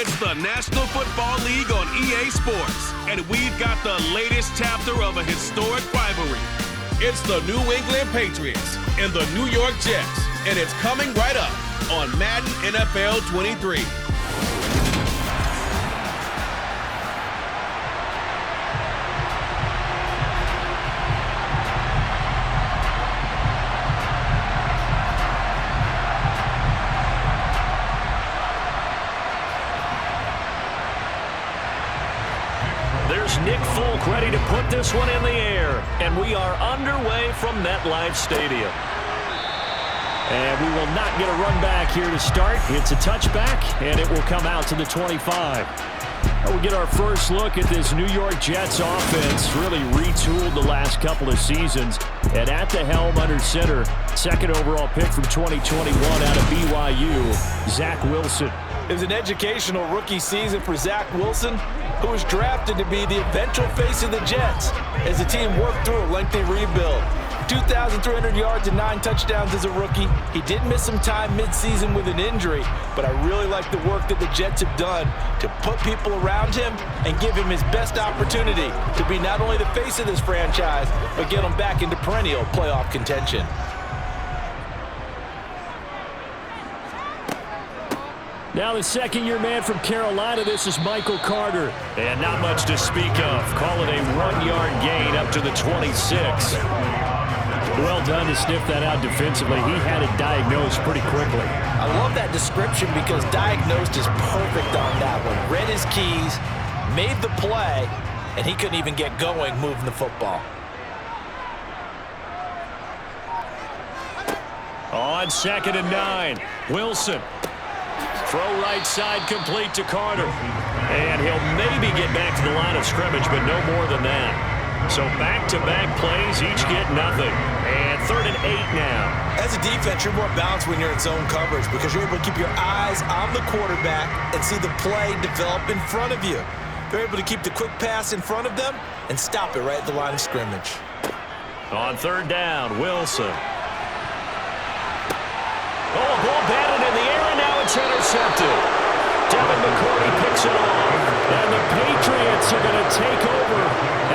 It's the National Football League on EA Sports, and we've got the latest chapter of a historic rivalry. It's the New England Patriots and the New York Jets, and it's coming right up on Madden NFL 23. There's Nick Folk ready to put this one in the air, and we are underway from MetLife Stadium. And we will not get a run back here to start. It's a touchback, and it will come out to the 25. We'll get our first look at this New York Jets offense, really retooled the last couple of seasons. And at the helm under center, second overall pick from 2021 out of BYU, Zach Wilson. It was an educational rookie season for Zach Wilson, who was drafted to be the eventual face of the Jets as the team worked through a lengthy rebuild. 2,300 yards and 9 touchdowns as a rookie. He did miss some time midseason with an injury, but I really like the work that the Jets have done to put people around him and give him his best opportunity to be not only the face of this franchise, but get him back into perennial playoff contention. Now the second-year man from Carolina, this is Michael Carter. And not much to speak of. Call it a 1-yard gain up to the 26. Well done to sniff that out defensively. He had it diagnosed pretty quickly. I love that description because diagnosed is perfect on that one. Read his keys, made the play, and he couldn't even get going moving the football. On 2nd and 9, Wilson. Throw right side complete to Carter. And he'll maybe get back to the line of scrimmage, but no more than that. So back-to-back plays, each get nothing. And 3rd and 8 now. As a defense, you're more balanced when you're in zone coverage because you're able to keep your eyes on the quarterback and see the play develop in front of you. They're able to keep the quick pass in front of them and stop it right at the line of scrimmage. On 3rd down, Wilson. Oh, ball batted in the air, and now it's intercepted. Devin McCourty picks it off. And the Patriots are going to take over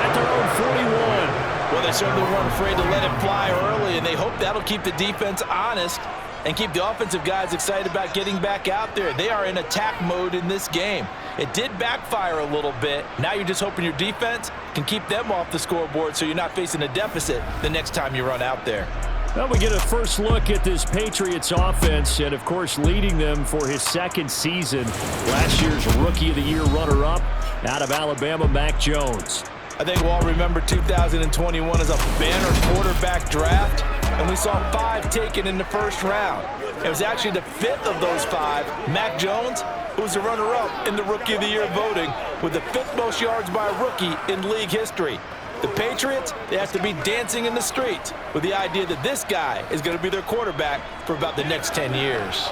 at their own 41. Well, they certainly weren't afraid to let it fly early, and they hope that'll keep the defense honest and keep the offensive guys excited about getting back out there. They are in attack mode in this game. It did backfire a little bit. Now you're just hoping your defense can keep them off the scoreboard so you're not facing a deficit the next time you run out there. Well, we get a first look at this Patriots offense, and, of course, leading them for his second season. Last year's Rookie of the Year runner-up out of Alabama, Mac Jones. I think we'll all remember 2021 as a banner quarterback draft, and we saw 5 taken in the first round. It was actually the 5th of those 5, Mac Jones, who was the runner-up in the Rookie of the Year voting with the 5th most yards by a rookie in league history. The Patriots, they have to be dancing in the streets with the idea that this guy is going to be their quarterback for about the next 10 years.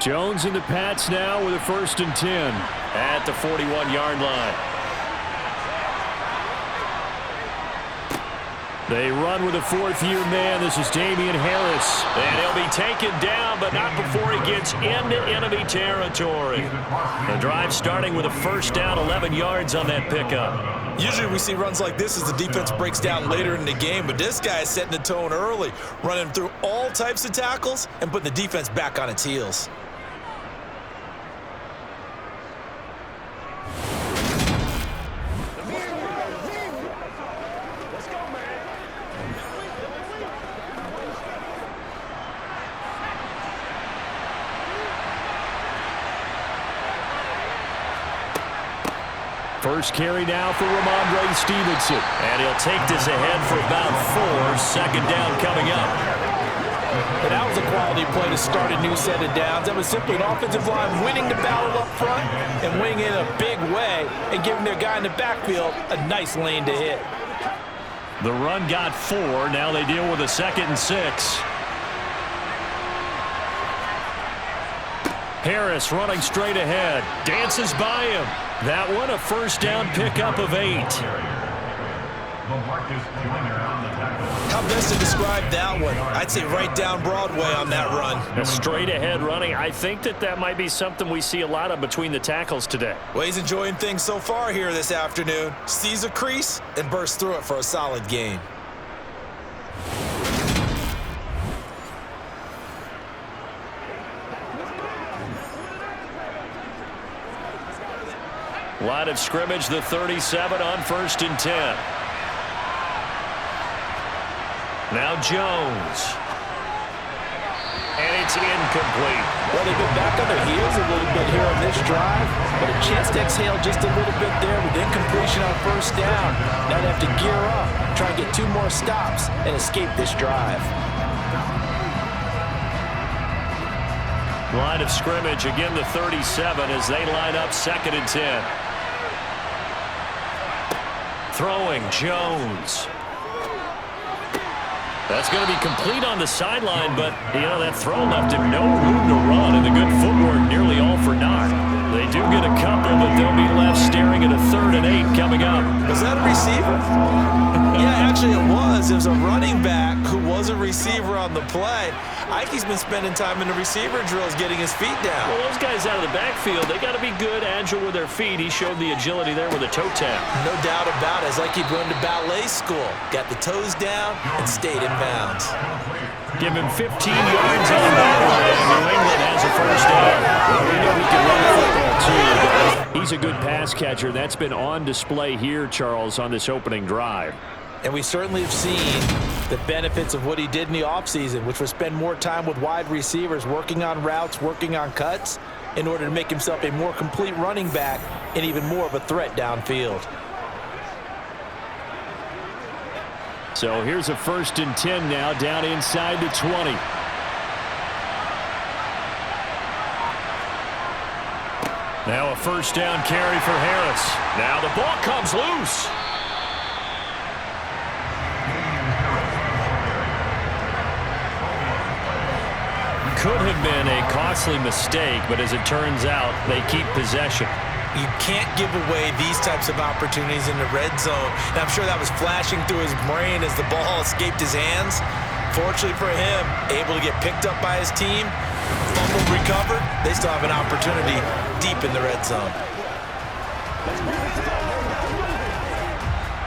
Jones and the Pats now with a 1st and 10 at the 41-yard line. They run with a 4th-year man. This is Damian Harris. And he'll be taken down, but not before he gets into enemy territory. The drive starting with a 1st down, 11 yards on that pickup. Usually we see runs like this as the defense breaks down later in the game, but this guy is setting the tone early, running through all types of tackles and putting the defense back on its heels. First carry now for Ramondre Stevenson. And he'll take this ahead for about 4. 2nd down coming up. And that was a quality play to start a new set of downs. That was simply an offensive line winning the battle up front and winning in a big way and giving their guy in the backfield a nice lane to hit. The run got 4. Now they deal with a 2nd and 6. Harris running straight ahead. Dances by him. That one a 1st down pickup of 8. How best to describe that one? I'd say right down Broadway on that run. A straight ahead running. I think that might be something we see a lot of between the tackles today. Well, he's enjoying things so far here this afternoon. Sees a crease and bursts through it for a solid gain. Line of scrimmage, the 37 on 1st and 10. Now Jones. And it's incomplete. Well, they've been back on their heels a little bit here on this drive, but a chance to exhale just a little bit there with incompletion on 1st down. Now they have to gear up, try and get 2 more stops, and escape this drive. Line of scrimmage, again the 37 as they line up 2nd and 10. Throwing, Jones. That's going to be complete on the sideline, but, that throw left him no room to run, and the good footwork nearly all for naught. They do get a couple, but they'll be left staring at a 3rd and 8 coming up. Was that a receiver? Yeah, actually it was. It was a running back who was a receiver on the play. Ike's been spending time in the receiver drills getting his feet down. Well, those guys out of the backfield, they got to be good, agile with their feet. He showed the agility there with a toe tap. No doubt about it. It's like he'd run to ballet school. Got the toes down and stayed in bounds. Give him 15 yards on that one. New England has a 1st down. We know he can run the football too. He's a good pass catcher. That's been on display here, Charles, on this opening drive. And we certainly have seen the benefits of what he did in the offseason, which was spend more time with wide receivers, working on routes, working on cuts, in order to make himself a more complete running back and even more of a threat downfield. So here's a 1st and 10 now, down inside the 20. Now a 1st down carry for Harris. Now the ball comes loose. Could have been a costly mistake, but as it turns out, they keep possession. You can't give away these types of opportunities in the red zone. And I'm sure that was flashing through his brain as the ball escaped his hands. Fortunately for him, able to get picked up by his team, fumbled, recovered. They still have an opportunity deep in the red zone.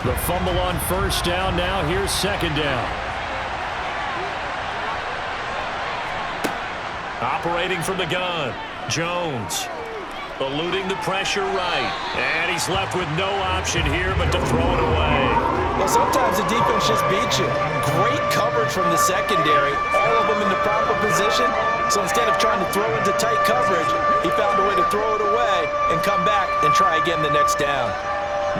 The fumble on 1st down now. Here's 2nd down. Operating from the gun, Jones. Eluding the pressure right. And he's left with no option here but to throw it away. Well, sometimes the defense just beats you. Great coverage from the secondary. All of them in the proper position. So instead of trying to throw into tight coverage, he found a way to throw it away and come back and try again the next down.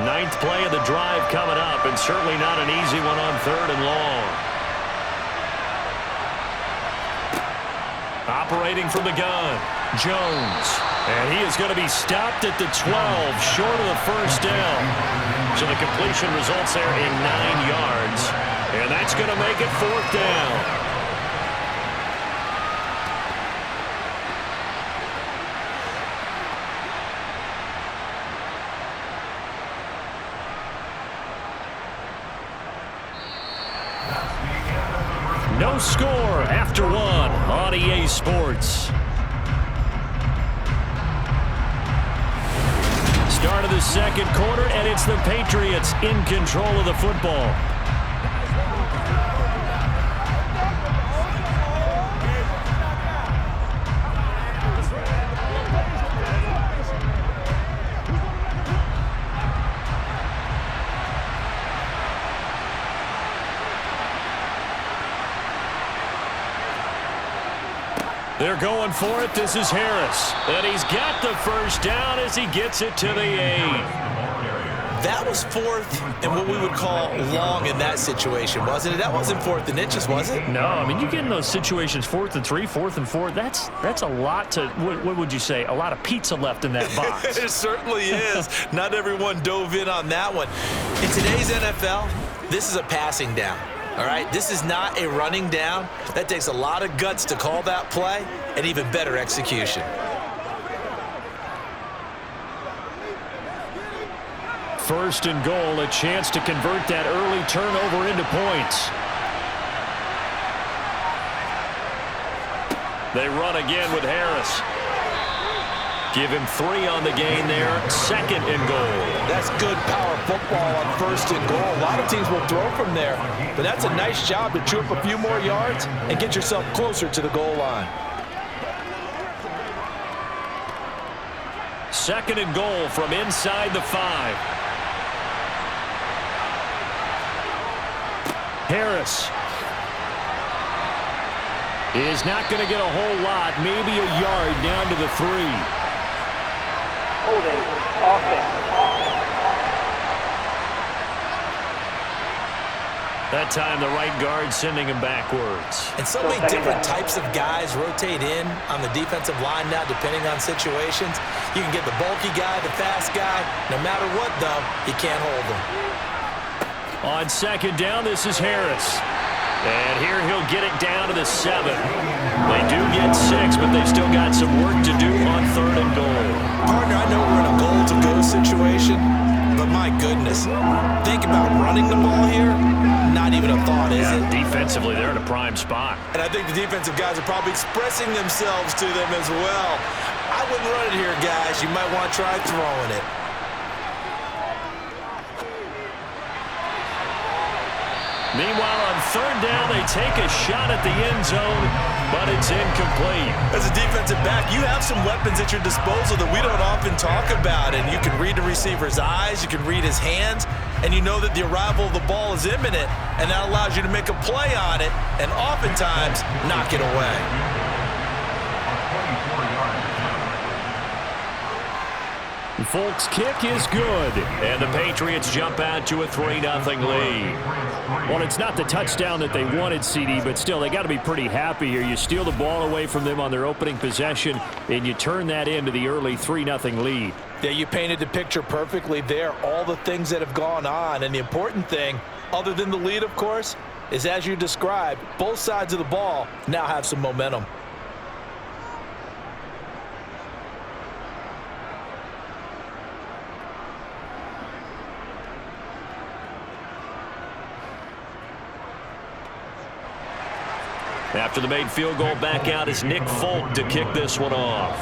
9th play of the drive coming up, and certainly not an easy one on 3rd and long. Operating from the gun, Jones. And he is going to be stopped at the 12, short of the 1st down. So the completion results there in 9 yards. And that's going to make it 4th down. No score after 1 on EA Sports. Start of the 2nd quarter, and it's the Patriots in control of the football. They're going for it. This is Harris. And he's got the 1st down as he gets it to the 8. That was 4th and what we would call long in that situation, wasn't it? That wasn't 4th and inches, was it? No, I mean, you get in those situations 4th and 3, 4th and 4. That's a lot to, what would you say, a lot of pizza left in that box. It certainly is. Not everyone dove in on that one. In today's NFL, this is a passing down. All right, this is not a running down. That takes a lot of guts to call that play and even better execution. First and goal, a chance to convert that early turnover into points. They run again with Harris. Give him 3 on the gain there. Second and goal. That's good power football on first and goal. A lot of teams will throw from there, but that's a nice job to chew up a few more yards and get yourself closer to the goal line. Second and goal from inside the 5. Harris is not going to get a whole lot, maybe a yard down to the 3. Holding offense. That time the right guard sending him backwards. And so many different types of guys rotate in on the defensive line now depending on situations. You can get the bulky guy, the fast guy. No matter what, though, you can't hold them. On second down, this is Harris. And here he'll get it down to the 7. They do get 6, but they still got some work to do on third and goal. Partner, I know we're in a goal-to-go situation, but my goodness, think about running the ball here. Not even a thought, is it? Defensively, they're in a prime spot. And I think the defensive guys are probably expressing themselves to them as well. I wouldn't run it here, guys. You might want to try throwing it. Meanwhile, on third down, they take a shot at the end zone, but it's incomplete. As a defensive back, you have some weapons at your disposal that we don't often talk about, and you can read the receiver's eyes, you can read his hands, and you know that the arrival of the ball is imminent, and that allows you to make a play on it and oftentimes knock it away. Folks' kick is good, and the Patriots jump out to a 3-0 lead. Well, it's not the touchdown that they wanted, CD, but still, they got to be pretty happy here. You steal the ball away from them on their opening possession, and you turn that into the early 3-0 lead. Yeah, you painted the picture perfectly there, all the things that have gone on, and the important thing, other than the lead, of course, is as you described, both sides of the ball now have some momentum. After the made field goal, back out is Nick Folk to kick this one off.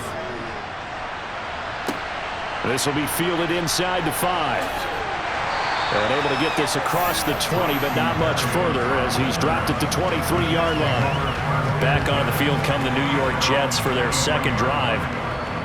This will be fielded inside the 5. And able to get this across the 20, but not much further as he's dropped it to 23-yard line. Back on the field come the New York Jets for their second drive.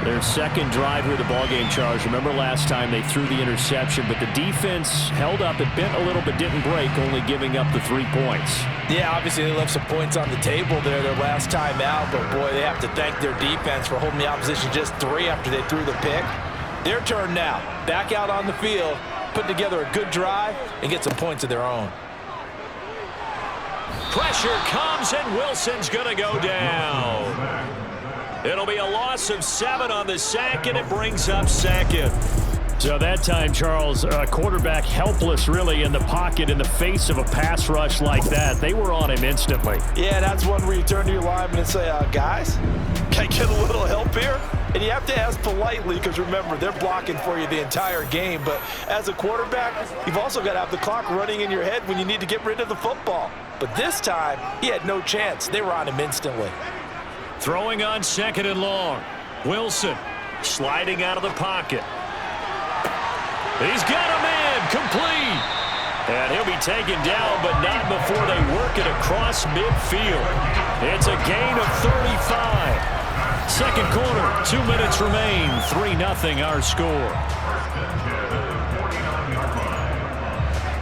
Their second drive here, the ballgame, Charles. Remember last time they threw the interception, but the defense held up. It bent a little but didn't break, only giving up the 3 points. Yeah, obviously they left some points on the table there their last time out, but boy, they have to thank their defense for holding the opposition just 3 after they threw the pick. Their turn now. Back out on the field, put together a good drive, and get some points of their own. Pressure comes, and Wilson's going to go down. It'll be a loss of 7 on the sack, and it brings up second. So that time, Charles, quarterback helpless really in the pocket in the face of a pass rush like that. They were on him instantly. Yeah, that's one where you turn to your lineman and say, guys, can I get a little help here? And you have to ask politely because, remember, they're blocking for you the entire game. But as a quarterback, you've also got to have the clock running in your head when you need to get rid of the football. But this time, he had no chance. They were on him instantly. Throwing on second and long. Wilson sliding out of the pocket. He's got a man complete. And he'll be taken down, but not before they work it across midfield. It's a gain of 35. Second quarter, 2 minutes remain. 3-0 our score.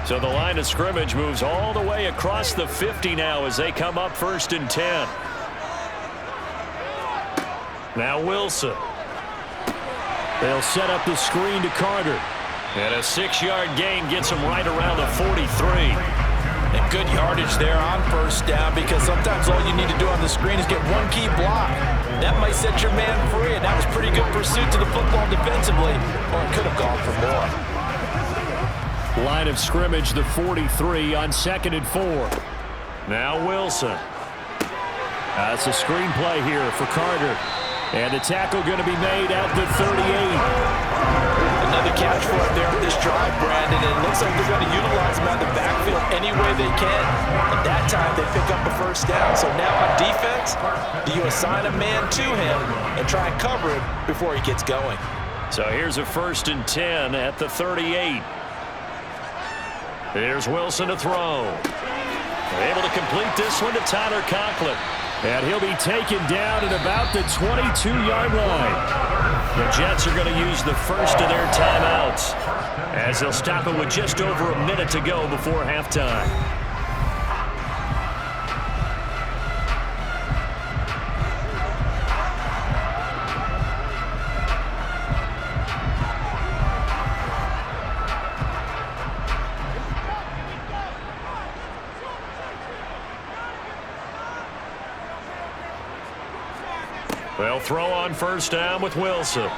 So the line of scrimmage moves all the way across the 50 now as they come up 1st and 10. Now Wilson. They'll set up the screen to Carter. And a 6-yard gain gets him right around the 43. And good yardage there on first down because sometimes all you need to do on the screen is get one key block. That might set your man free, and that was pretty good pursuit to the football defensively, or it could have gone for more. Line of scrimmage, the 43 on 2nd and 4. Now Wilson. That's a screenplay here for Carter. And the tackle going to be made at the 38. Another a catch for him there on this drive, Brandon, and it looks like they're going to utilize him out of the backfield any way they can. And that time, they pick up a first down. So now on defense, do you assign a man to him and try and cover him before he gets going? So here's a 1st and 10 at the 38. Here's Wilson to throw. Able to complete this one to Tyler Conklin. And he'll be taken down at about the 22-yard line. The Jets are going to use the first of their timeouts as they'll stop it with just over a minute to go before halftime. They'll throw on 1st down with Wilson.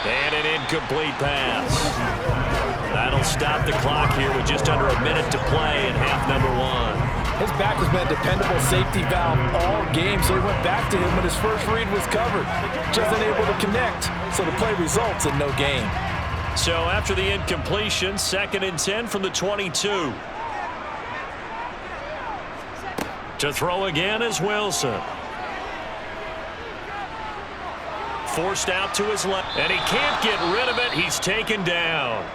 And an incomplete pass. That'll stop the clock here with just under a minute to play in half number 1. His back has been a dependable safety valve all game, so he went back to him when his first read was covered. Just unable to connect, so the play results in no gain. So after the incompletion, 2nd and 10 from the 22. To throw again is Wilson. Forced out to his left, and he can't get rid of it. He's taken down.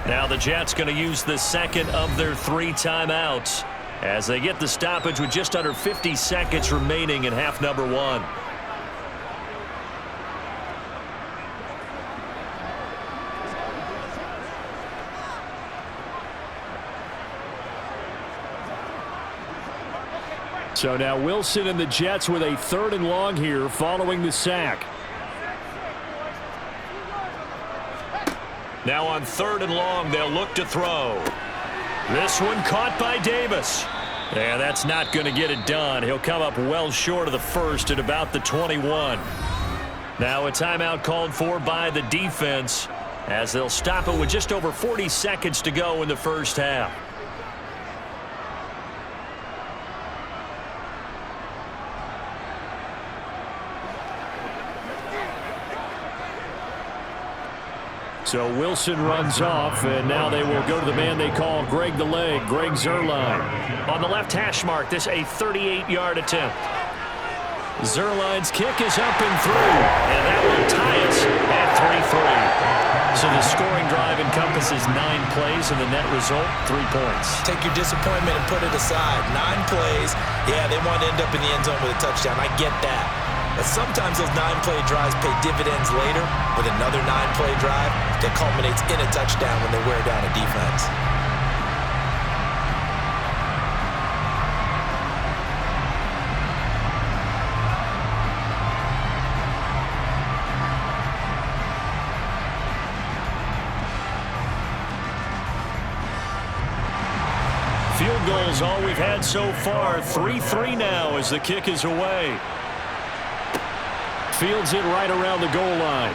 Now the Jets going to use the second of their 3 timeouts as they get the stoppage with just under 50 seconds remaining in half number 1. So now Wilson and the Jets with a 3rd and long here following the sack. Now on 3rd and long, they'll look to throw. This one caught by Davis. Yeah, that's not going to get it done. He'll come up well short of the first at about the 21. Now a timeout called for by the defense as they'll stop it with just over 40 seconds to go in the first half. So Wilson runs off, and now they will go to the man they call Greg the Leg, Greg Zuerlein. On the left hash mark, this a 38-yard attempt. Zuerlein's kick is up and through, and that will tie us at 3-3. So the scoring drive encompasses 9 plays, and the net result, 3 points. Take your disappointment and put it aside. 9 plays. Yeah, they want to end up in the end zone with a touchdown. I get that. But sometimes those 9-play drives pay dividends later with another 9-play drive that culminates in a touchdown when they wear down a defense. Field goals all we've had so far. 3-3 now as the kick is away. Fields it right around the goal line.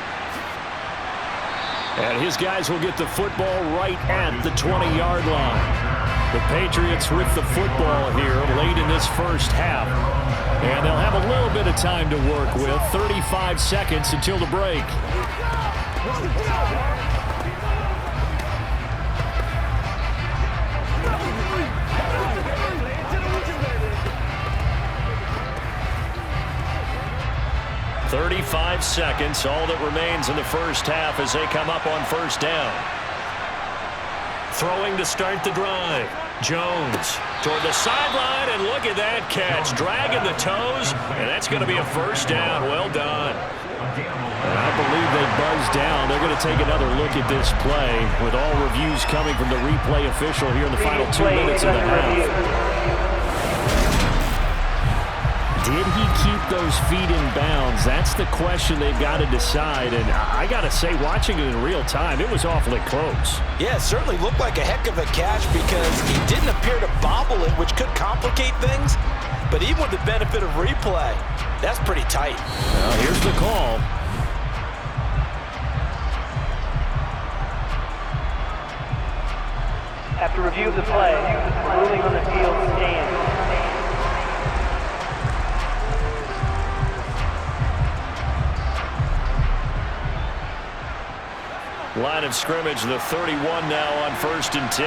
And his guys will get the football right at the 20-yard line. The Patriots with the football here late in this first half. And they'll have a little bit of time to work with. 35 seconds until the break. Seconds, all that remains in the first half as they come up on 1st down. Throwing to start the drive. Jones toward the sideline, and look at that catch. Dragging the toes, and that's going to be a 1st down. Well done. And I believe they buzzed down. They're going to take another look at this play with all reviews coming from the replay official here in the final 2 minutes of the half. Did he keep those feet in bounds? That's the question they've got to decide. And I got to say, watching it in real time, it was awfully close. Yeah, it certainly looked like a heck of a catch because he didn't appear to bobble it, which could complicate things. But even with the benefit of replay, that's pretty tight. Well, here's the call. After review of the play, ruling on the field stands. Line of scrimmage, the 31 now on 1st and 10.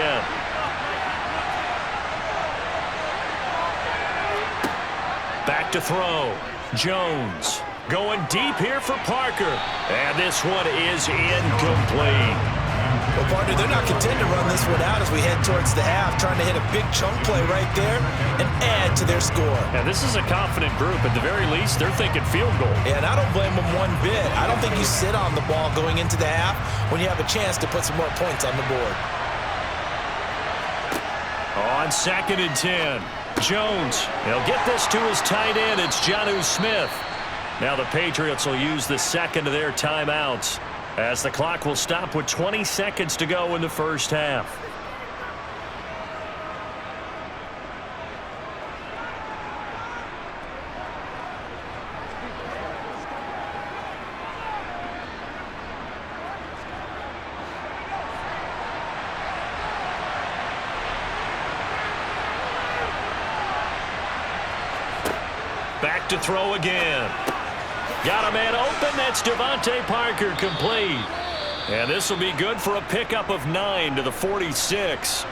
Back to throw. Jones going deep here for Parker. And this one is incomplete. Well, partner, they're not content to run this one out as we head towards the half, trying to hit a big chunk play right there and add to their score. And this is a confident group. At the very least, they're thinking field goal. Yeah, and I don't blame them one bit. I don't think you sit on the ball going into the half when you have a chance to put some more points on the board. On 2nd and 10, Jones. He'll get this to his tight end. It's Jonnu Smith. Now the Patriots will use the second of their timeouts, as the clock will stop with 20 seconds to go in the first half. Back to throw again. Got a man open. That's Devontae Parker, complete. And this will be good for a pickup of 9 to the 46.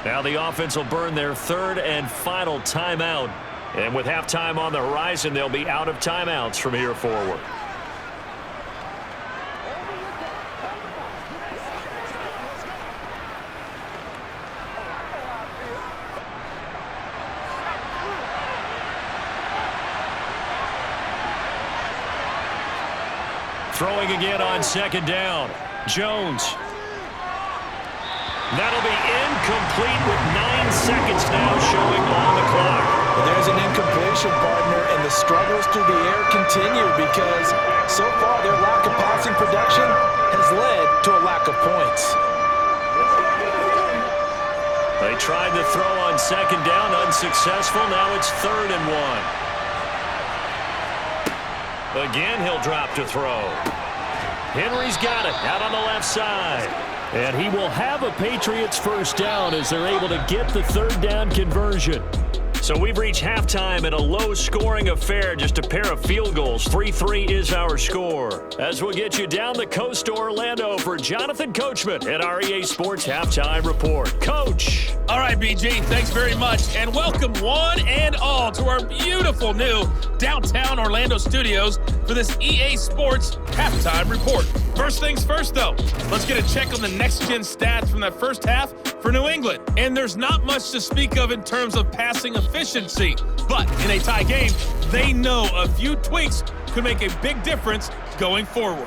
Now the offense will burn their third and final timeout. And with halftime on the horizon, they'll be out of timeouts from here forward. Throwing again on 2nd down. Jones. That'll be incomplete with 9 seconds now showing on the clock. Well, there's an incompletion, partner, and the struggles through the air continue because so far their lack of passing production has led to a lack of points. They tried to throw on 2nd down, unsuccessful. Now it's 3rd and 1. Again, he'll drop to throw. Henry's got it out on the left side. And he will have a Patriots first down as they're able to get the 3rd down conversion. So we've reached halftime in a low-scoring affair, just a pair of field goals. 3-3 is our score. As we'll get you down the coast to Orlando for Jonathan Coachman at our EA Sports Halftime Report. Coach. All right, BG, thanks very much. And welcome one and all to our beautiful new downtown Orlando studios for this EA Sports Halftime Report. First things first, though, let's get a check on the next-gen stats from that first half for New England. And there's not much to speak of in terms of passing efficiency. But in a tie game, they know a few tweaks could make a big difference going forward.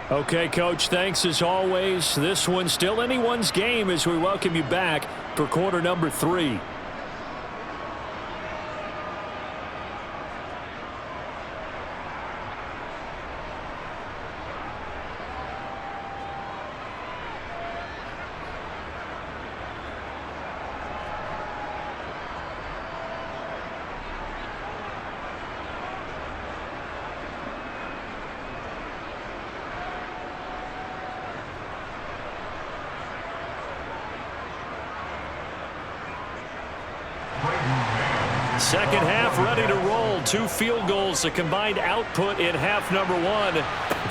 Okay, Coach, thanks as always. This one's still anyone's game as we welcome you back for quarter number 3. Second half ready to roll. 2 field goals, the combined output in half number 1.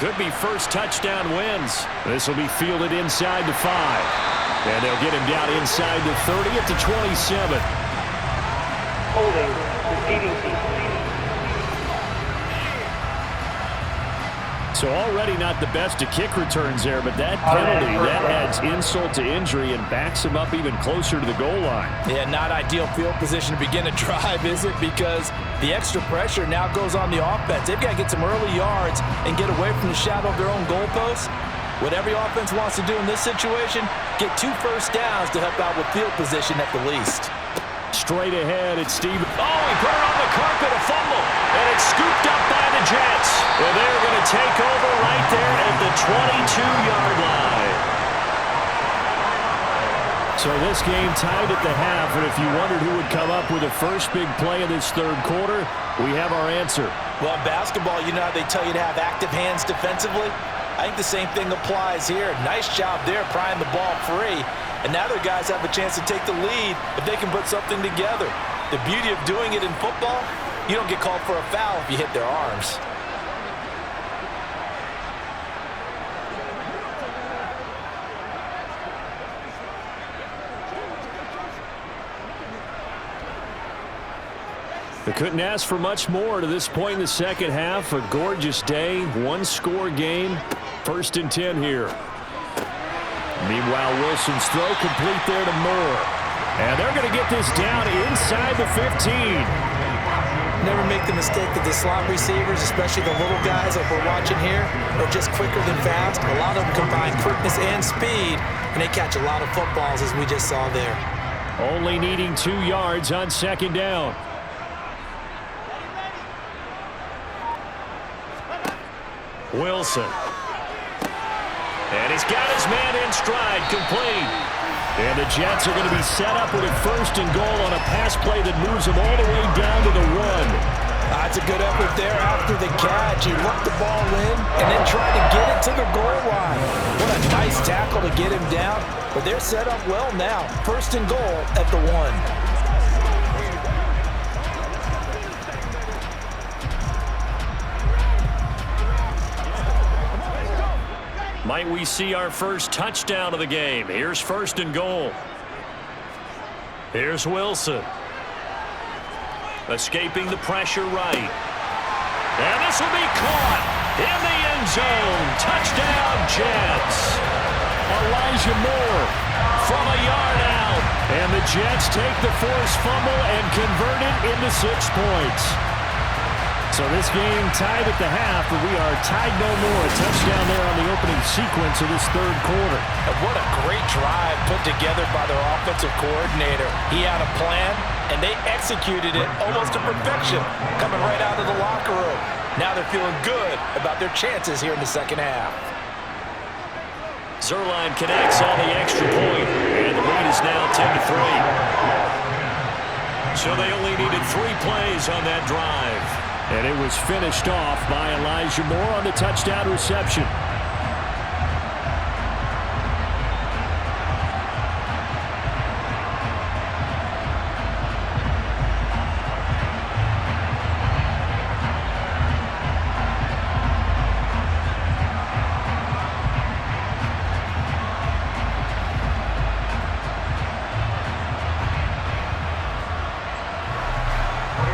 Could be first touchdown wins. This will be fielded inside the 5. And they'll get him down inside the 30 at the 27. Holding, receiving team. So already not the best of kick returns there, but that penalty, that adds insult to injury and backs him up even closer to the goal line. Yeah, not ideal field position to begin a drive, is it? Because the extra pressure now goes on the offense. They've got to get some early yards and get away from the shadow of their own goalposts. What every offense wants to do in this situation, get 2 first downs to help out with field position at the least. Straight ahead, it's Steve. Oh, he put it on the carpet, a fumble. And it's scooped up by the Jets. And they're going to take over right there at the 22-yard line. So this game tied at the half, and if you wondered who would come up with the first big play of this third quarter, we have our answer. Well, in basketball, you know how they tell you to have active hands defensively? I think the same thing applies here. Nice job there prying the ball free. And now their guys have a chance to take the lead if they can put something together. The beauty of doing it in football, you don't get called for a foul if you hit their arms. They couldn't ask for much more to this point in the second half. A gorgeous day, one-score game, 1st and 10 here. Meanwhile, Wilson's throw complete there to Moore. And they're going to get this down inside the 15. Never make the mistake that the slot receivers, especially the little guys like we're watching here, are just quicker than fast. A lot of them combine quickness and speed, and they catch a lot of footballs, as we just saw there. Only needing 2 yards on 2nd down. Wilson. And he's got his man in stride, complete. And the Jets are going to be set up with a 1st and goal on a pass play that moves them all the way down to the 1. That's a good effort there after the catch. He looked the ball in and then tried to get it to the goal line. What a nice tackle to get him down. But they're set up well now. 1st and goal at the 1. Might we see our first touchdown of the game? Here's 1st and goal. Here's Wilson. Escaping the pressure right. And this will be caught in the end zone. Touchdown, Jets. Elijah Moore from a yard out. And the Jets take the forced fumble and convert it into 6 points. So this game tied at the half, but we are tied no more. A touchdown there on the opening sequence of this 3rd quarter. And what a great drive put together by their offensive coordinator. He had a plan, and they executed it almost to perfection, coming right out of the locker room. Now they're feeling good about their chances here in the 2nd half. Zerline connects on the extra point, and the lead is now 10-3. So they only needed 3 plays on that drive. And it was finished off by Elijah Moore on the touchdown reception.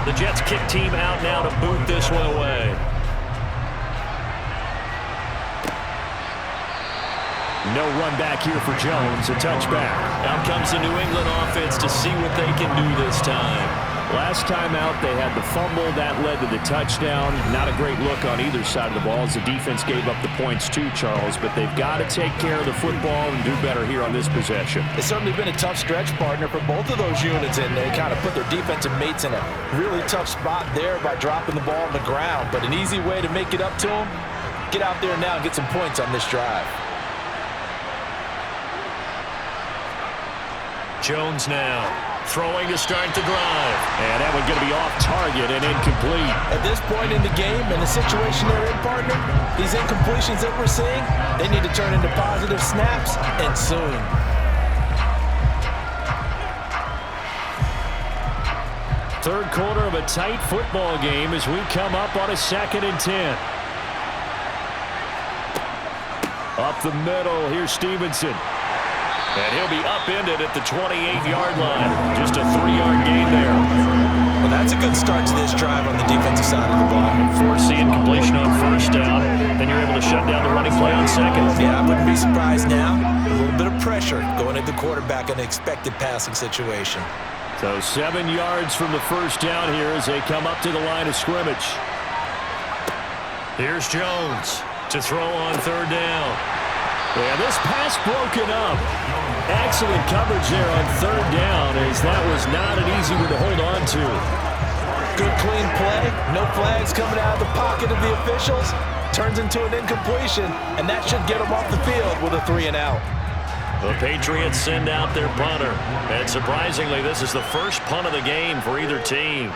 The Jets kick team out now to boot this one away. No run back here for Jones, a touchback. Out comes the New England offense to see what they can do this time. Last time out, they had the fumble. That led to the touchdown. Not a great look on either side of the ball as the defense gave up the points too, Charles. But they've got to take care of the football and do better here on this possession. It's certainly been a tough stretch, partner, for both of those units, and they kind of put their defensive mates in a really tough spot there by dropping the ball on the ground. But an easy way to make it up to them, get out there now and get some points on this drive. Jones now. Throwing to start the drive. And that one's going to be off target and incomplete. At this point in the game, in the situation they're in, partner, these incompletions that we're seeing, they need to turn into positive snaps, and soon. Third quarter of a tight football game as we come up on a 2nd and 10. Up the middle, here's Stevenson. And he'll be upended at the 28-yard line. Just a 3-yard gain there. Well, that's a good start to this drive on the defensive side of the ball. Force the incompletion on 1st down. Then you're able to shut down the running play on 2nd. Yeah, I wouldn't be surprised now. A little bit of pressure going at the quarterback in an expected passing situation. So 7 yards from the 1st down here as they come up to the line of scrimmage. Here's Jones to throw on 3rd down. Yeah, this pass broken up. Excellent coverage there on 3rd down as that was not an easy one to hold on to. Good clean play. No flags coming out of the pocket of the officials. Turns into an incompletion, and that should get them off the field with a 3-and-out. The Patriots send out their punter. And surprisingly, this is the first punt of the game for either team.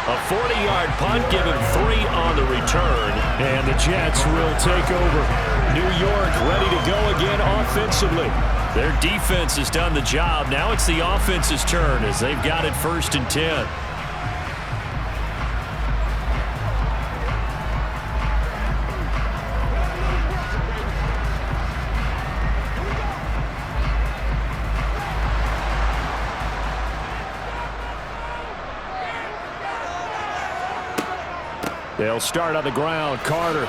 A 40-yard punt, given 3 on the return, and the Jets will take over. New York ready to go again offensively. Their defense has done the job. Now it's the offense's turn as they've got it 1st and 10. They'll start on the ground. Carter.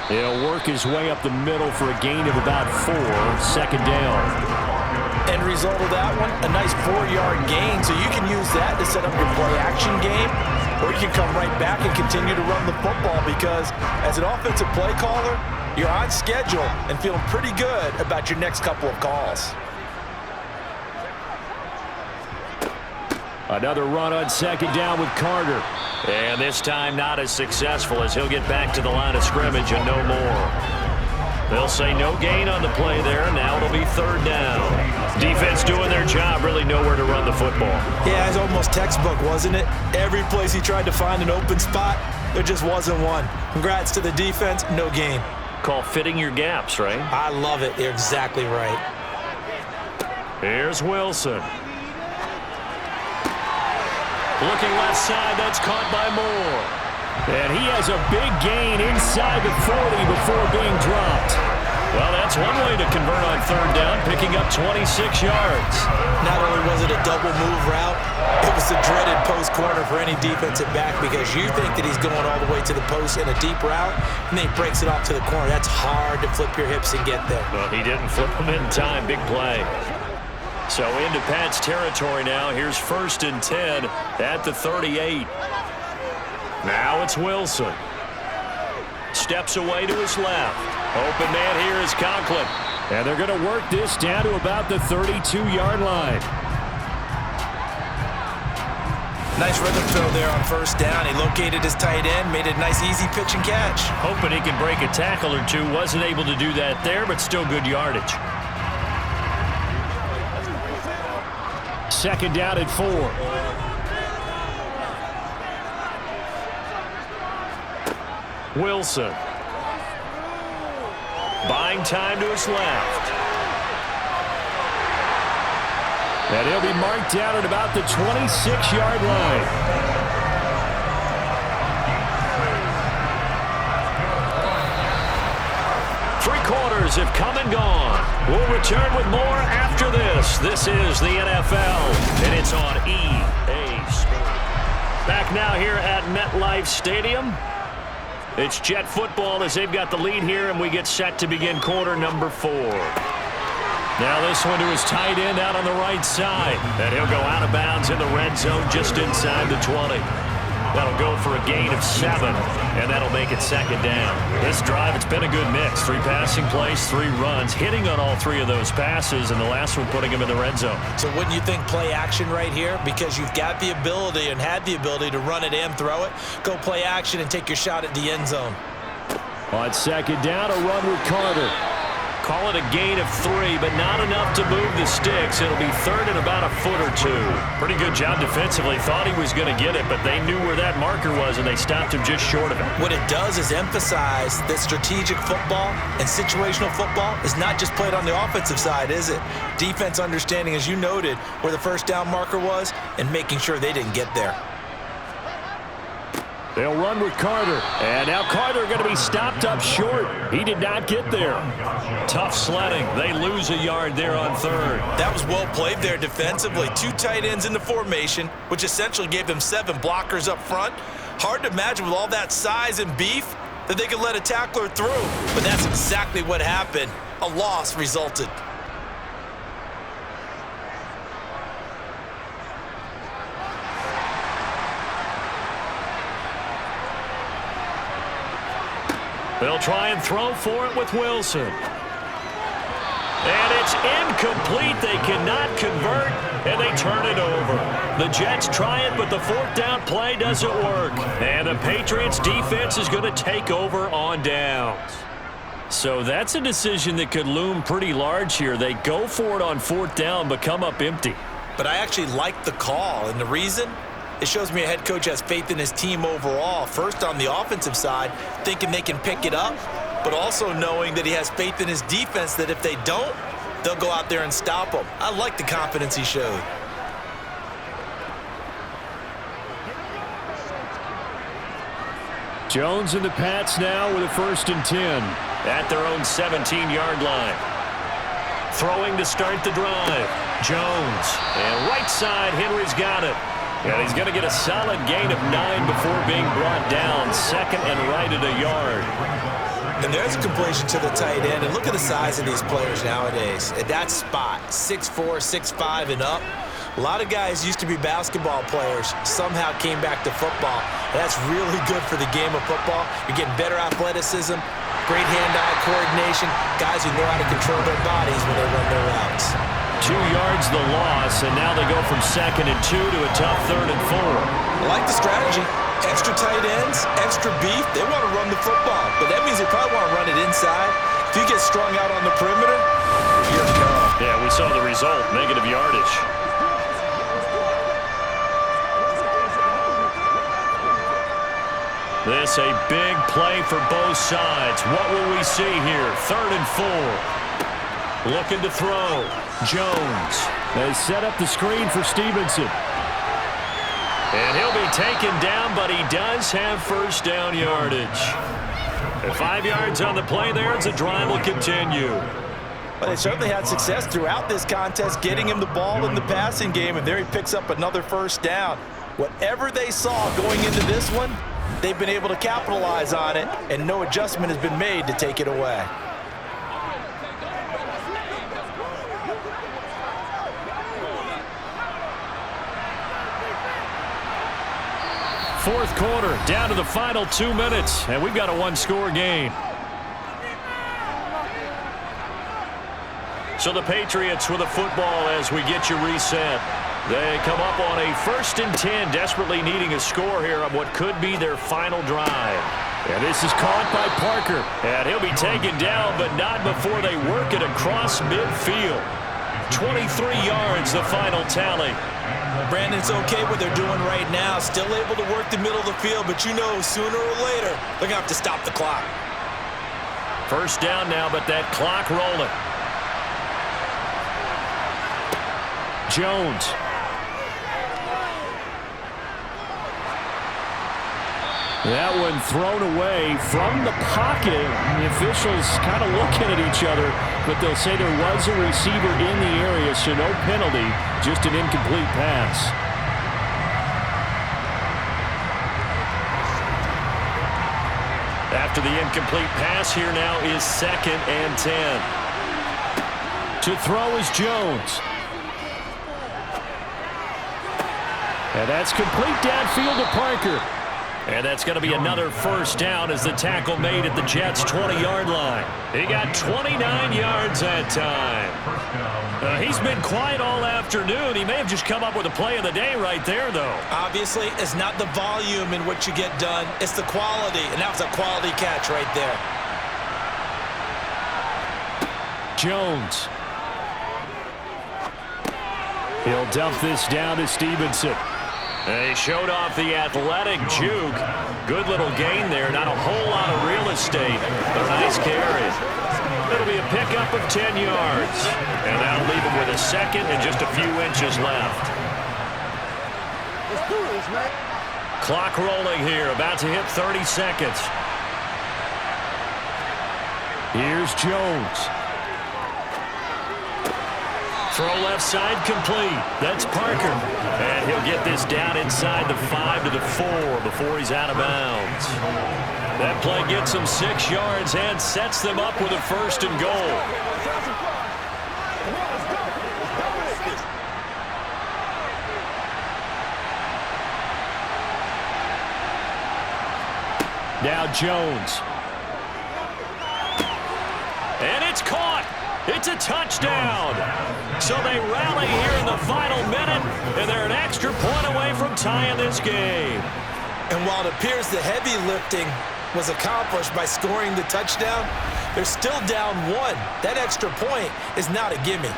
He'll work his way up the middle for a gain of about 4. Second down. End result of that one, a nice 4-yard gain. So you can use that to set up your play-action game, or you can come right back and continue to run the football because as an offensive play caller, you're on schedule and feeling pretty good about your next couple of calls. Another run on second down with Carter. And this time not as successful as he'll get back to the line of scrimmage and no more. They'll say no gain on the play there. Now it'll be third down. Defense doing their job, really nowhere to run the football. Yeah, it's almost textbook, wasn't it? Every place he tried to find an open spot, there just wasn't one. Congrats to the defense, no gain. Call fitting your gaps, right? I love it. You're exactly right. Here's Wilson. Looking left side, that's caught by Moore. And he has a big gain inside the 40 before being dropped. Well, that's one way to convert on third down, picking up 26 yards. Not only was it a double move route, it was the dreaded post corner for any defensive back because you think that he's going all the way to the post in a deep route, and then he breaks it off to the corner. That's hard to flip your hips and get there. Well, he didn't flip them in time. Big play. So into Pat's territory now. Here's 1st and 10 at the 38. Now it's Wilson. Steps away to his left. Open man here is Conklin. And they're going to work this down to about the 32-yard line. Nice rhythm throw there on first down. He located his tight end, made it a nice easy pitch and catch. Hoping he can break a tackle or two. Wasn't able to do that there, but still good yardage. Second down at 4. Wilson. Buying time to his left. And he'll be marked down at about the 26-yard line. Three quarters have come and gone. We'll return with more after this. This is the NFL, and it's on EA Sports. Back now here at MetLife Stadium. It's Jet football as they've got the lead here, and we get set to begin quarter number 4. Now this one to his tight end out on the right side. And he'll go out of bounds in the red zone just inside the 20. That'll go for a gain of 7, and that'll make it second down. This drive, it's been a good mix. 3 passing plays, 3 runs, hitting on all 3 of those passes, and the last one putting him in the red zone. So wouldn't you think play action right here? Because you've got the ability and had the ability to run it and throw it. Go play action and take your shot at the end zone. On second down, a run with Carter. Call it a gain of 3, but not enough to move the sticks. It'll be third and about a foot or 2. Pretty good job defensively. Thought he was going to get it, but they knew where that marker was, and they stopped him just short of it. What it does is emphasize that strategic football and situational football is not just played on the offensive side, is it? Defense understanding, as you noted, where the first down marker was and making sure they didn't get there. They'll run with Carter. And now Carter going to be stopped up short. He did not get there. Tough sledding. They lose a yard there on third. That was well played there defensively. 2 tight ends in the formation, which essentially gave them 7 blockers up front. Hard to imagine with all that size and beef that they could let a tackler through. But that's exactly what happened. A loss resulted. They'll try and throw for it with Wilson. And it's incomplete. They cannot convert, and they turn it over. The Jets try it, but the 4th down play doesn't work. And the Patriots defense is going to take over on downs. So that's a decision that could loom pretty large here. They go for it on 4th down, but come up empty. But I actually like the call, and the reason? It shows me a head coach has faith in his team overall. First, on the offensive side, thinking they can pick it up, but also knowing that he has faith in his defense that if they don't, they'll go out there and stop them. I like the confidence he showed. Jones and the Pats now with a 1st and 10. At their own 17-yard line. Throwing to start the drive. Jones. And right side, Henry's got it. And he's going to get a solid gain of 9 before being brought down. Second and right at a yard. And there's a completion to the tight end. And look at the size of these players nowadays. At that spot, 6'4", 6'5", and up. A lot of guys used to be basketball players, somehow came back to football. That's really good for the game of football. You're getting better athleticism, great hand-eye coordination, guys who know how to control their bodies when they run their routes. 2 yards the loss, and now they go from 2nd and 2 to a tough 3rd and 4. I like the strategy. Extra tight ends, extra beef. They want to run the football, but that means they probably want to run it inside. If you get strung out on the perimeter, you're gone. Yeah, we saw the result, negative yardage. This a big play for both sides. What will we see here? 3rd and 4. Looking to throw. Jones. They set up the screen for Stevenson. And he'll be taken down, but he does have first down yardage. And 5 yards on the play there as the drive will continue. Well, they certainly had success throughout this contest, getting him the ball in the passing game, and there he picks up another first down. Whatever they saw going into this one, they've been able to capitalize on it, and no adjustment has been made to take it away. Fourth quarter, down to the final 2 minutes, and we've got a one-score game. So the Patriots with a football as we get you reset. They come up on a 1st and 10, desperately needing a score here on what could be their final drive. And this is caught by Parker. And he'll be taken down, but not before they work it across midfield. 23 yards, the final tally. Brandon, it's okay what they're doing right now. Still able to work the middle of the field, but you know sooner or later they're going to have to stop the clock. First down now, but that clock rolling. Jones. That one thrown away from the pocket. The officials kind of looking at each other, but they'll say there was a receiver in the area, so no penalty, just an incomplete pass. After the incomplete pass, here now is 2nd and 10. To throw is Jones. And that's complete downfield to Parker. And that's going to be another first down as the tackle made at the Jets' 20-yard line. He got 29 yards that time. He's been quiet all afternoon. He may have just come up with a play of the day right there, though. Obviously, it's not the volume in what you get done. It's the quality, and that was a quality catch right there. Jones. He'll dump this down to Stevenson. He showed off the athletic juke. Good little gain there. Not a whole lot of real estate, but a nice carry. It'll be a pickup of 10 yards. And that'll leave him with a second and just a few inches left. Clock rolling here. About to hit 30 seconds. Here's Jones. Throw left side complete. That's Parker. And he'll get this down inside the 5 to the 4 before he's out of bounds. That play gets him 6 yards and sets them up with a 1st and goal. Now Jones. And it's caught. It's a touchdown. So they rally here in the final minute, and they're an extra point away from tying this game. And while it appears the heavy lifting was accomplished by scoring the touchdown, they're still down 1. That extra point is not a gimme.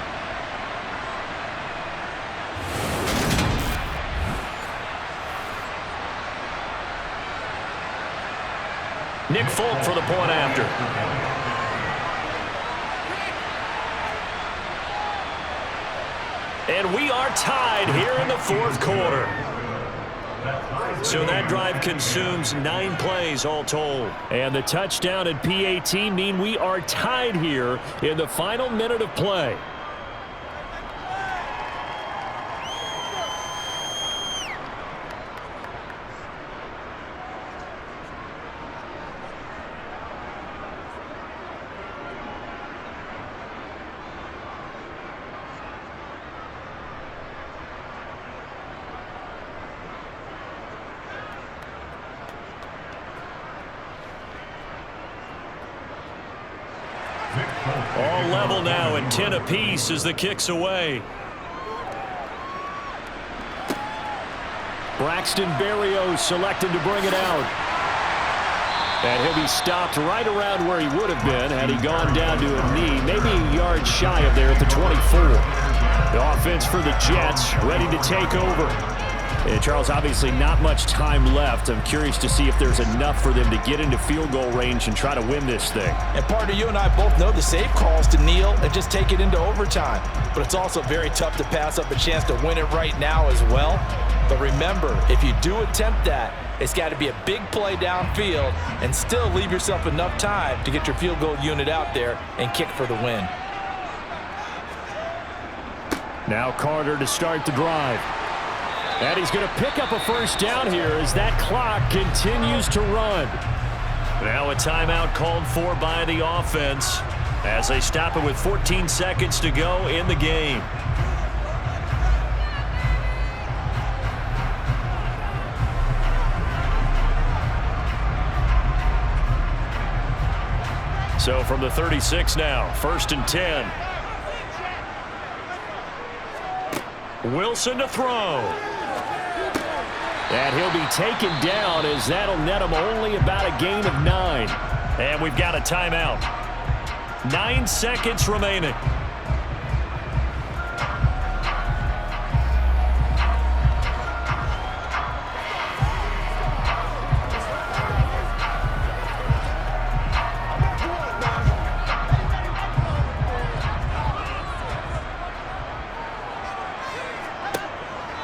Nick Folk for the point after. And we are tied here in the 4th quarter. So that drive consumes 9 plays all told. And the touchdown and PAT mean we are tied here in the final minute of play. All level now at 10 apiece as the kick's away. Braxton Berrios selected to bring it out. And he'll be stopped right around where he would have been had he gone down to a knee, maybe a yard shy of there at the 24. The offense for the Jets ready to take over. And Charles, obviously not much time left. I'm curious to see if there's enough for them to get into field goal range and try to win this thing. And partner, you and I both know the safe calls to kneel and just take it into overtime. But it's also very tough to pass up a chance to win it right now as well. But remember, if you do attempt that, it's got to be a big play downfield and still leave yourself enough time to get your field goal unit out there and kick for the win. Now Carter to start the drive. And he's going to pick up a first down here as that clock continues to run. Now a timeout called for by the offense as they stop it with 14 seconds to go in the game. So from the 36 now, 1st and 10. Wilson to throw. And he'll be taken down as that'll net him only about a gain of 9. And we've got a timeout. 9 seconds remaining.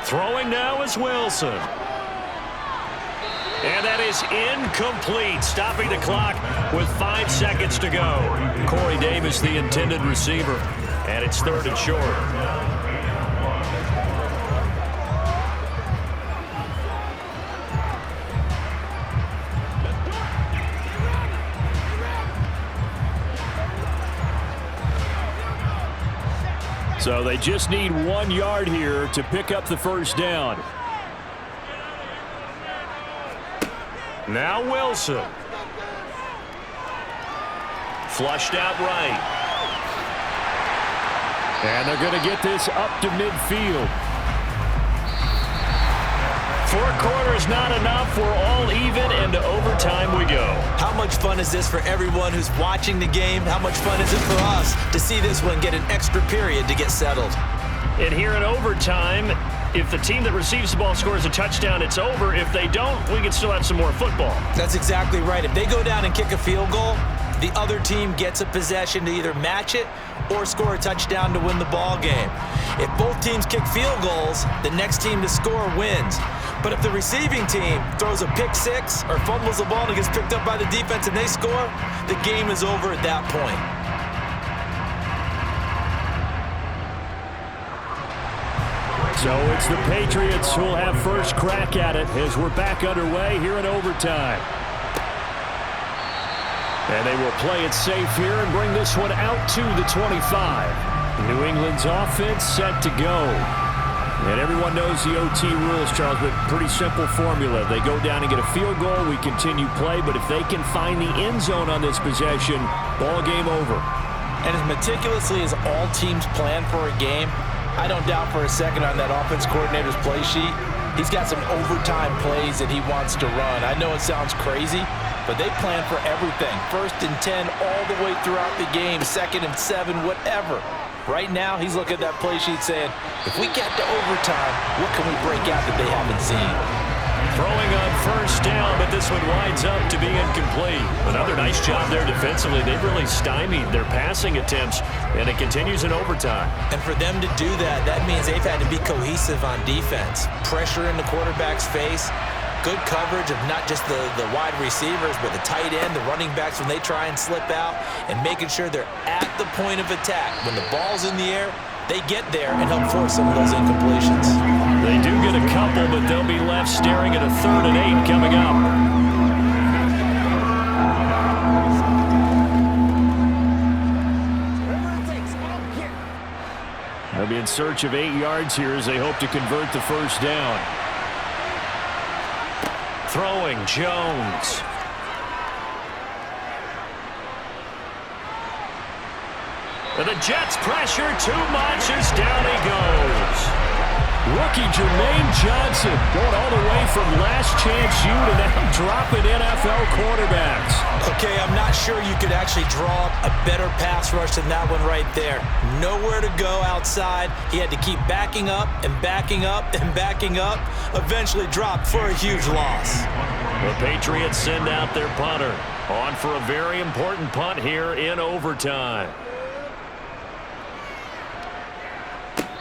Throwing now is Wilson. And that is incomplete, stopping the clock with 5 seconds to go. Corey Davis, the intended receiver, and it's 3rd and short. So they just need 1 yard here to pick up the first down. Now Wilson. Flushed out right. And they're going to get this up to midfield. 4 quarters not enough. We're all even, and to overtime we go. How much fun is this for everyone who's watching the game? How much fun is it for us to see this one get an extra period to get settled? And here in overtime, if the team that receives the ball scores a touchdown, it's over. If they don't, we can still have some more football. That's exactly right. If they go down and kick a field goal, the other team gets a possession to either match it or score a touchdown to win the ball game. If both teams kick field goals, the next team to score wins. But if the receiving team throws a pick six or fumbles the ball and it gets picked up by the defense and they score, the game is over at that point. So it's the Patriots who will have first crack at it as we're back underway here in overtime. And they will play it safe here and bring this one out to the 25. New England's offense set to go. And everyone knows the OT rules, Charles, but pretty simple formula. They go down and get a field goal, we continue play, but if they can find the end zone on this possession, ball game over. And as meticulously as all teams plan for a game, I don't doubt for a second on that offense coordinator's play sheet, he's got some overtime plays that he wants to run. I know it sounds crazy, but they plan for everything. 1st and 10 all the way throughout the game, 2nd and 7, whatever. Right now, he's looking at that play sheet saying, if we get to overtime, what can we break out that they haven't seen? Throwing on first down, but this one winds up to be incomplete. Another nice job there defensively. They've really stymied their passing attempts, and it continues in overtime. And for them to do that, that means they've had to be cohesive on defense. Pressure in the quarterback's face. Good coverage of not just the wide receivers, but the tight end, the running backs when they try and slip out, and making sure they're at the point of attack. When the ball's in the air, they get there and help force some of those incompletions. They do get a couple, but they'll be left staring at a 3rd and 8 coming up. They'll be in search of 8 yards here as they hope to convert the first down. Throwing Jones. And the Jets pressure too much as down he goes. Rookie Jermaine Johnson going all the way from last chance U to now dropping NFL quarterbacks. Okay, I'm not sure you could actually draw up a better pass rush than that one right there. Nowhere to go outside. He had to keep backing up and backing up and backing up. Eventually dropped for a huge loss. The Patriots send out their punter. On for a very important punt here in overtime.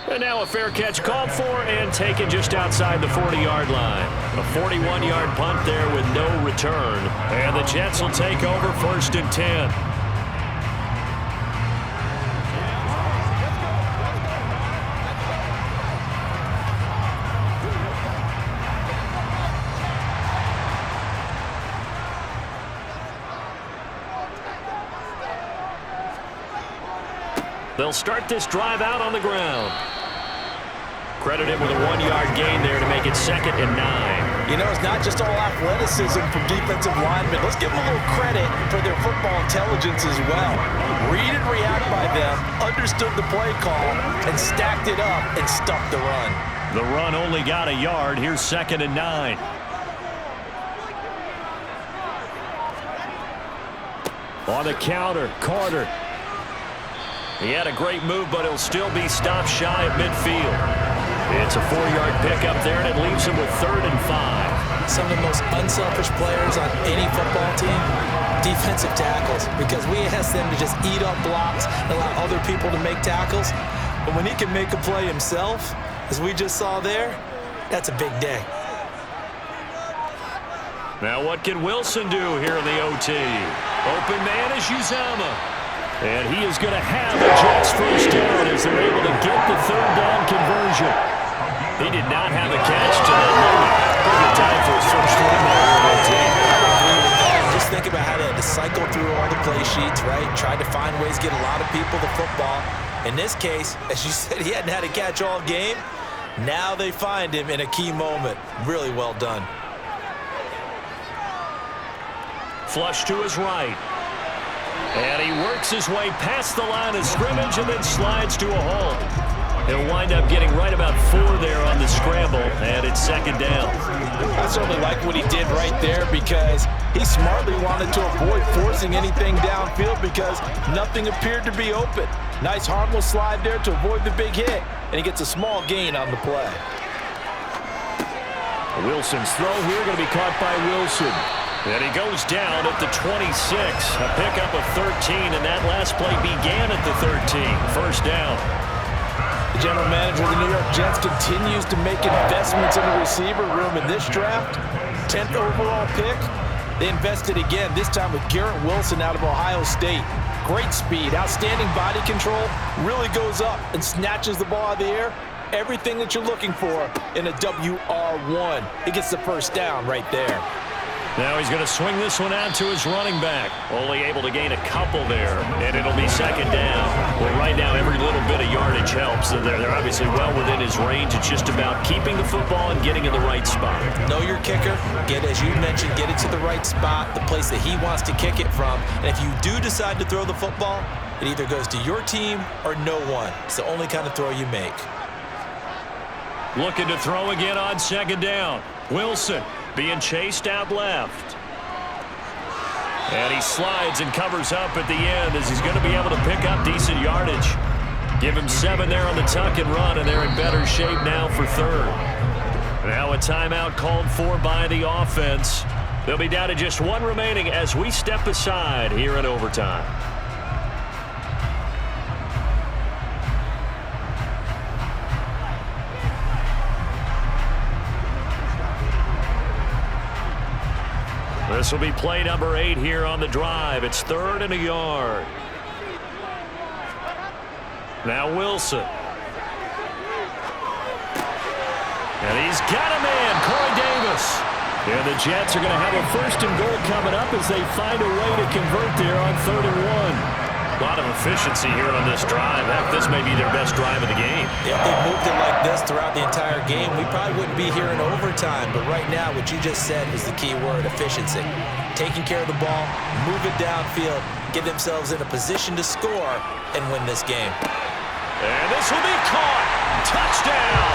And now a fair catch called for and taken just outside the 40-yard line. A 41-yard punt there with no return. And the Jets will take over 1st and 10. They'll start this drive out on the ground. Credited with a 1-yard gain there to make it 2nd and 9. You know, it's not just all athleticism from defensive linemen. Let's give them a little credit for their football intelligence as well. Read and react by them, understood the play call, and stacked it up and stuffed the run. The run only got a yard. Here's 2nd and 9. On the counter, Carter. He had a great move, but he'll still be stopped shy at midfield. It's a 4-yard pickup there, and it leaves him with 3rd and 5. Some of the most unselfish players on any football team, defensive tackles, because we ask them to just eat up blocks and allow other people to make tackles. But when he can make a play himself, as we just saw there, that's a big day. Now what can Wilson do here in the OT? Open man is Uzomah. And he is going to have the Jets first down as they're able to get the 3rd down conversion. He did not have a catch to that moment. Pretty good time for his first run there. Just think about how they had to cycle through all the play sheets, right? Tried to find ways to get a lot of people the football. In this case, as you said, he hadn't had a catch all game. Now they find him in a key moment. Really well done. Flush to his right. And he works his way past the line of scrimmage and then slides to a hole. He'll wind up getting right about 4 there on the scramble, and it's 2nd down. I certainly like what he did right there because he smartly wanted to avoid forcing anything downfield because nothing appeared to be open. Nice harmless slide there to avoid the big hit, and he gets a small gain on the play. Wilson's throw here going to be caught by Wilson. And he goes down at the 26, a pickup of 13, and that last play began at the 13. First down. The general manager of the New York Jets continues to make investments in the receiver room in this draft. 10th overall pick. They invested again, this time with Garrett Wilson out of Ohio State. Great speed, outstanding body control, really goes up and snatches the ball out of the air. Everything that you're looking for in a WR1. He gets the first down right there. Now he's going to swing this one out to his running back. Only able to gain a couple there, and it'll be 2nd down. Well, right now, every little bit of yardage helps. They're obviously well within his range. It's just about keeping the football and getting in the right spot. Know your kicker. Get, as you mentioned, get it to the right spot, the place that he wants to kick it from. And if you do decide to throw the football, it either goes to your team or no one. It's the only kind of throw you make. Looking to throw again on 2nd down. Wilson being chased out left. And he slides and covers up at the end as he's going to be able to pick up decent yardage. Give him 7 there on the tuck and run, and they're in better shape now for 3rd. Now a timeout called for by the offense. They'll be down to just 1 remaining as we step aside here in overtime. This will be play number 8 here on the drive. It's 3rd and a yard. Now Wilson. And he's got a man, Corey Davis. And the Jets are going to have a 1st and goal coming up as they find a way to convert there on 3rd and 1. A lot of efficiency here on this drive. Heck, this may be their best drive of the game. If they moved it like this throughout the entire game, we probably wouldn't be here in overtime. But right now, what you just said was the key word, efficiency. taking care of the ball, move it downfield, get themselves in a position to score, and win this game. And this will be caught. Touchdown.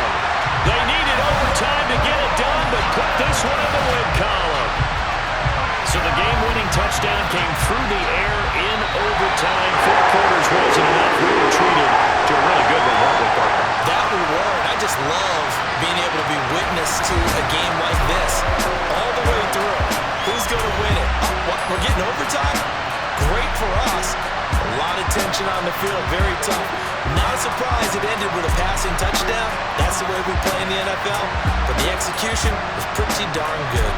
They needed overtime to get it done, but put this one in the win column. So the game-winning touchdown came through the air in overtime. 4 quarters wasn't enough. We were treated to a really good one, weren't we, Parker? That we were, and I just love being able to be witness to a game like this all the way through. Who's going to win it? What, we're getting overtime? Great for us. A lot of tension on the field, very tough. Not a surprise it ended with a passing touchdown. That's the way we play in the NFL. But the execution was pretty darn good.